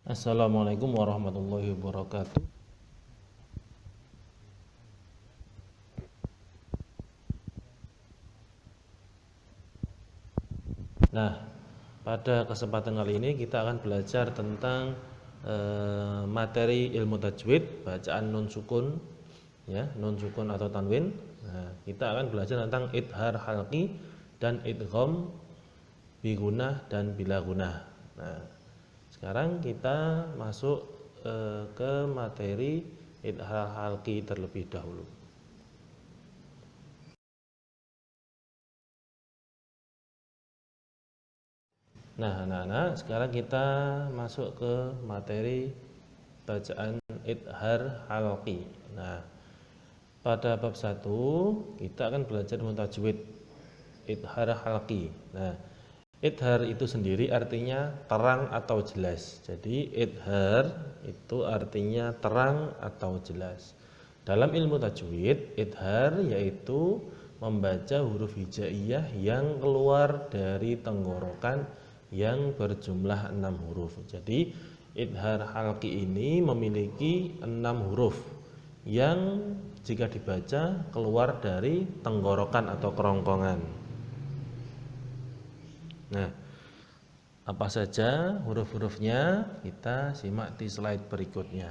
Assalamualaikum warahmatullahi wabarakatuh. Nah, pada kesempatan kali ini kita akan belajar tentang materi ilmu tajwid, bacaan nun sukun, ya, nun sukun atau tanwin. Nah, kita akan belajar tentang idhar halqi dan idgham bi gunah dan bila gunah. Nah, sekarang kita masuk ke materi idhar halqi terlebih dahulu. Nah, anak-anak, sekarang kita masuk ke materi bacaan idhar halqi. Nah, pada bab 1 kita akan belajar tajwid idhar halqi. Nah, idhar itu sendiri artinya terang atau jelas. Jadi idhar itu artinya terang atau jelas. Dalam ilmu tajwid, idhar yaitu membaca huruf hijaiyah yang keluar dari tenggorokan yang berjumlah 6 huruf. Jadi idhar halqi ini memiliki 6 huruf yang jika dibaca keluar dari tenggorokan atau kerongkongan. Nah, apa saja huruf-hurufnya? Kita simak di slide berikutnya.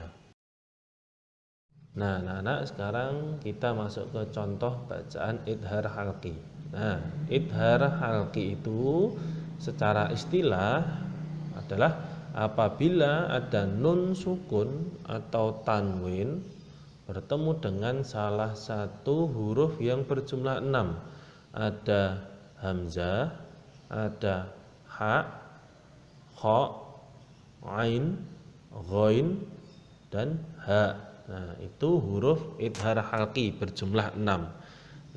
Nah, anak-anak, sekarang kita masuk ke contoh bacaan idhar halqi. Nah, idhar halqi itu secara istilah adalah apabila ada nun sukun atau tanwin bertemu dengan salah satu huruf yang berjumlah 6. Ada hamzah, ada ha, kha, ain, ghain, dan ha. Nah, itu huruf idhar halqi berjumlah 6.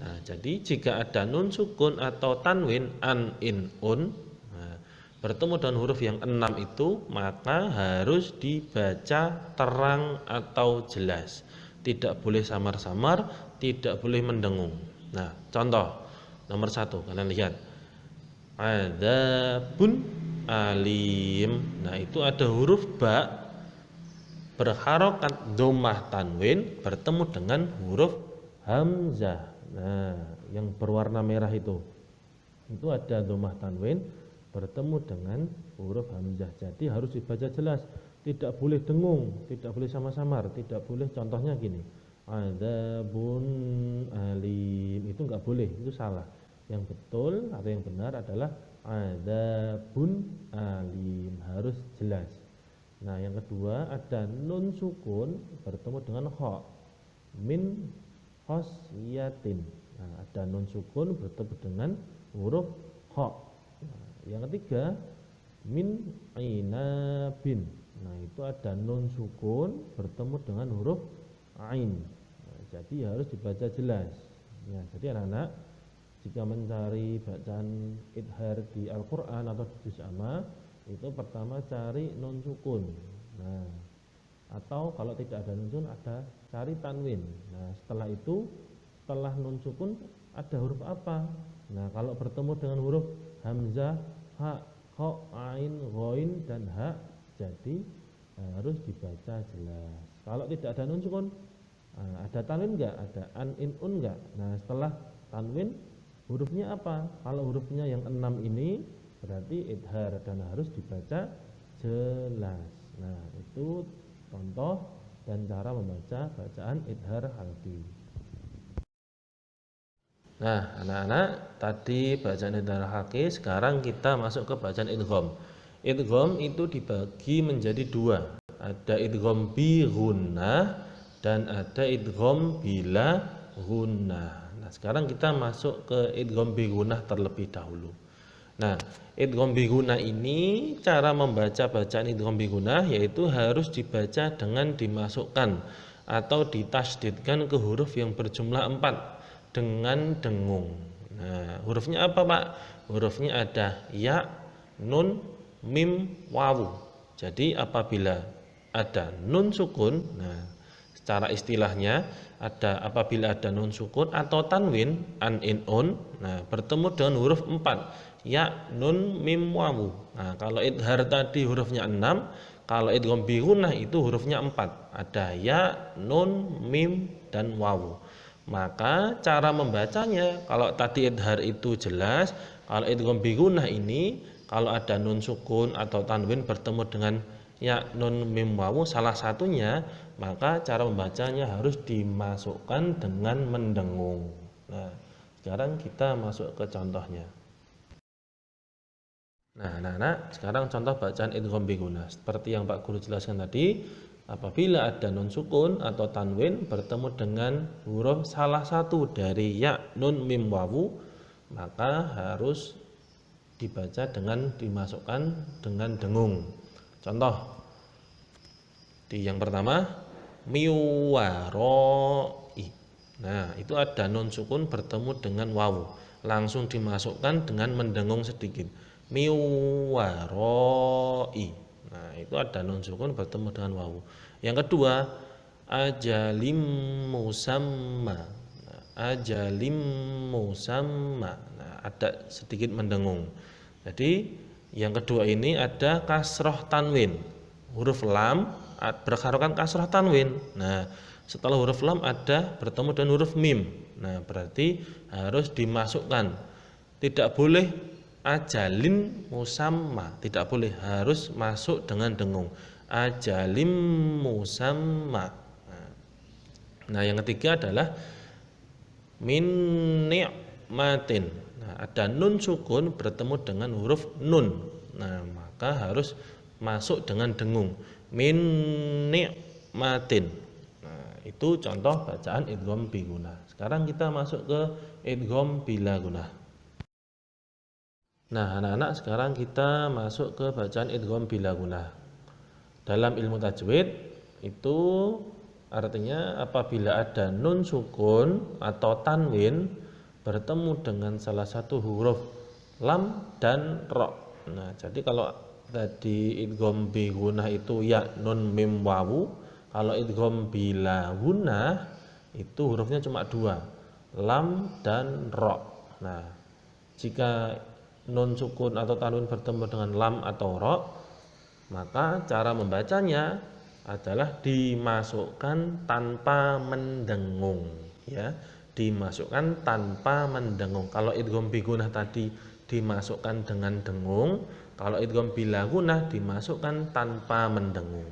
Nah, jadi jika ada nun sukun atau tanwin an, in, un, nah, bertemu dengan huruf yang 6 itu, maka harus dibaca terang atau jelas. Tidak boleh samar-samar, tidak boleh mendengung. Nah, contoh nomor 1, kalian lihat. Adzabun alim. Nah, itu ada huruf ba berharokat dhammah tanwin bertemu dengan huruf hamzah. Nah, yang berwarna merah itu ada dhammah tanwin bertemu dengan huruf hamzah. Jadi harus dibaca jelas, tidak boleh dengung, tidak boleh samar-samar, tidak boleh. Contohnya gini, adzabun alim, itu enggak boleh, itu salah. Yang betul atau yang benar adalah adzabun alim, harus jelas. Nah, yang kedua ada nun sukun bertemu dengan kha, min khosyatin. Nah, ada nun sukun bertemu dengan huruf kha. Nah, yang ketiga min ainabin. Nah, itu ada nun sukun bertemu dengan huruf ain. Nah, jadi harus dibaca jelas. Ya, jadi anak-anak, jika mencari bacaan idhar di Al-Quran atau di juz amma, itu pertama cari nun sukun. Nah, atau kalau tidak ada nun sukun, ada cari tanwin. Nah, setelah itu, setelah nun sukun ada huruf apa? Nah, kalau bertemu dengan huruf hamzah, ha, kha, ain, ghain, dan ha, jadi harus dibaca jelas. Kalau tidak ada nun sukun, ada tanwin enggak? Ada an, in, un enggak? Nah, setelah tanwin hurufnya apa? Kalau hurufnya yang 6 ini berarti idhar dan harus dibaca jelas. Nah, itu contoh dan cara membaca bacaan idhar halqi. Nah, anak-anak, tadi bacaan idhar halqi, sekarang kita masuk ke bacaan idgham. Idgham itu dibagi menjadi 2. Ada idgham bi gunnah dan ada idgham bila gunnah. Nah, sekarang kita masuk ke idgham bi gunnah terlebih dahulu. Nah, idgham bi gunnah ini cara membaca bacaan idgham bi gunnah yaitu harus dibaca dengan dimasukkan atau ditasdidkan ke huruf yang berjumlah 4 dengan dengung. Nah, hurufnya apa, Pak? Hurufnya ada ya, nun, mim, wawu. Jadi apabila ada nun sukun, nah secara istilahnya apabila ada nun sukun atau tanwin an in un, nah bertemu dengan huruf 4 ya nun mim wawu. Nah kalau idhar tadi hurufnya 6, kalau idgham bi gunnah itu hurufnya 4, ada ya nun mim dan wawu. Maka cara membacanya, kalau tadi idhar itu jelas, kalau idgham bi gunnah ini kalau ada nun sukun atau tanwin bertemu dengan ya nun mim wawu salah satunya, maka cara membacanya harus dimasukkan dengan mendengung. Nah, sekarang kita masuk ke contohnya. Nah, anak-anak, sekarang contoh bacaan idgham bi gunnah. Seperti yang Pak Guru jelaskan tadi, apabila ada nun sukun atau tanwin bertemu dengan huruf salah satu dari ya nun mim wawu, maka harus dibaca dengan dimasukkan dengan dengung. Contoh di yang pertama miwaroi. Nah, itu ada nun sukun bertemu dengan wawu, langsung dimasukkan dengan mendengung sedikit. Miwaroi. Nah, itu ada nun sukun bertemu dengan wawu. Yang kedua ajalim musamma. Nah, ajalim musamma. Nah, ada sedikit mendengung. Jadi yang kedua ini ada kasroh tanwin, huruf lam berharokat kasroh tanwin. Nah, setelah huruf lam ada bertemu dengan huruf mim. Nah, berarti harus dimasukkan. Tidak boleh ajalin musamma, tidak boleh, harus masuk dengan dengung. Ajalim musamma. Nah, yang ketiga adalah min ni'matin. Nah, ada nun sukun bertemu dengan huruf nun. Nah, maka harus masuk dengan dengung. Min ni'matin. Nah, itu contoh bacaan idgham bi gunnah. Sekarang kita masuk ke idgham bila gunnah. Nah, anak-anak, sekarang kita masuk ke bacaan idgham bila gunnah. Dalam ilmu tajwid itu artinya apabila ada nun sukun atau tanwin bertemu dengan salah satu huruf lam dan ro. Nah, jadi kalau tadi idgham bi gunnah itu ya nun mim wawu, kalau idgham bila gunnah itu hurufnya cuma 2, lam dan ro. Nah, jika nun sukun atau tanwin bertemu dengan lam atau ro, maka cara membacanya adalah dimasukkan tanpa mendengung, ya, dimasukkan tanpa mendengung. Kalau idgham bi gunnah tadi dimasukkan dengan dengung, kalau idgham bila gunnah dimasukkan tanpa mendengung.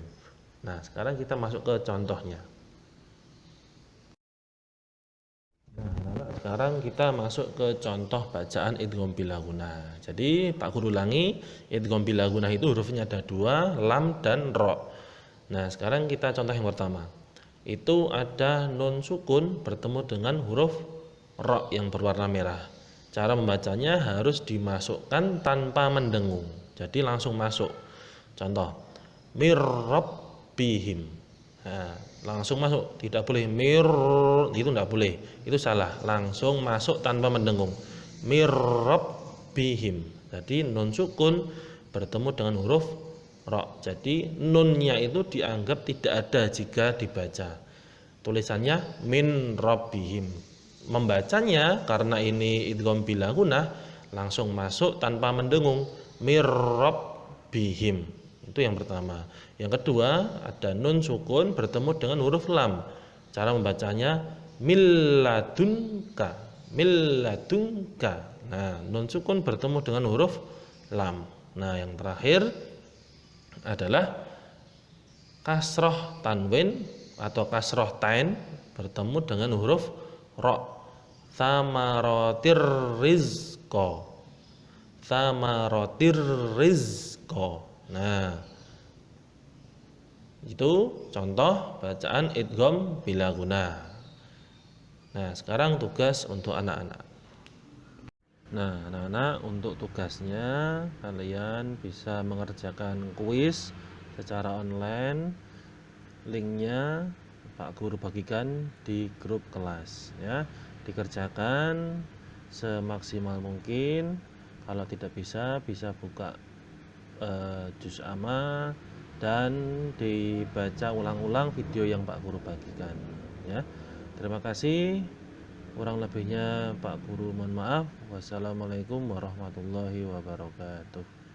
Nah, sekarang kita masuk ke contohnya. Nah, sekarang kita masuk ke contoh bacaan idgham bila gunnah. Jadi Pak Guru ulangi, idgham bila gunnah itu hurufnya ada 2, lam dan ro. Nah, sekarang kita contoh yang pertama. Itu ada nun sukun bertemu dengan huruf ro yang berwarna merah. Cara membacanya harus dimasukkan tanpa mendengung. Jadi langsung masuk. Contoh, mirrabbihim. Nah, langsung masuk, tidak boleh itu tidak boleh, itu salah, langsung masuk tanpa mendengung. Mirrabbihim. Jadi nun sukun bertemu dengan huruf ro, jadi nunnya itu dianggap tidak ada jika dibaca. Tulisannya min rabbihim. Membacanya karena ini idgham bila gunnah langsung masuk tanpa mendengung, mirrabbihim. Itu yang pertama. Yang kedua ada nun sukun bertemu dengan huruf lam. Cara membacanya milladunka, milladunka. Nah, nun sukun bertemu dengan huruf lam. Nah, yang terakhir adalah kasroh tanwin atau kasroh tain bertemu dengan huruf ro. Thamaratir rizqo, thamaratir rizqo. Nah, itu contoh bacaan idgham bila gunnah. Nah, sekarang tugas untuk anak-anak. Nah, anak-anak, untuk tugasnya kalian bisa mengerjakan kuis secara online. Linknya Pak Guru bagikan di grup kelas, ya. Dikerjakan semaksimal mungkin. Kalau tidak bisa buka juz amma dan dibaca ulang-ulang video yang Pak Guru bagikan ya. Terima kasih. Kurang lebihnya Pak Guru mohon maaf. Wassalamualaikum warahmatullahi wabarakatuh.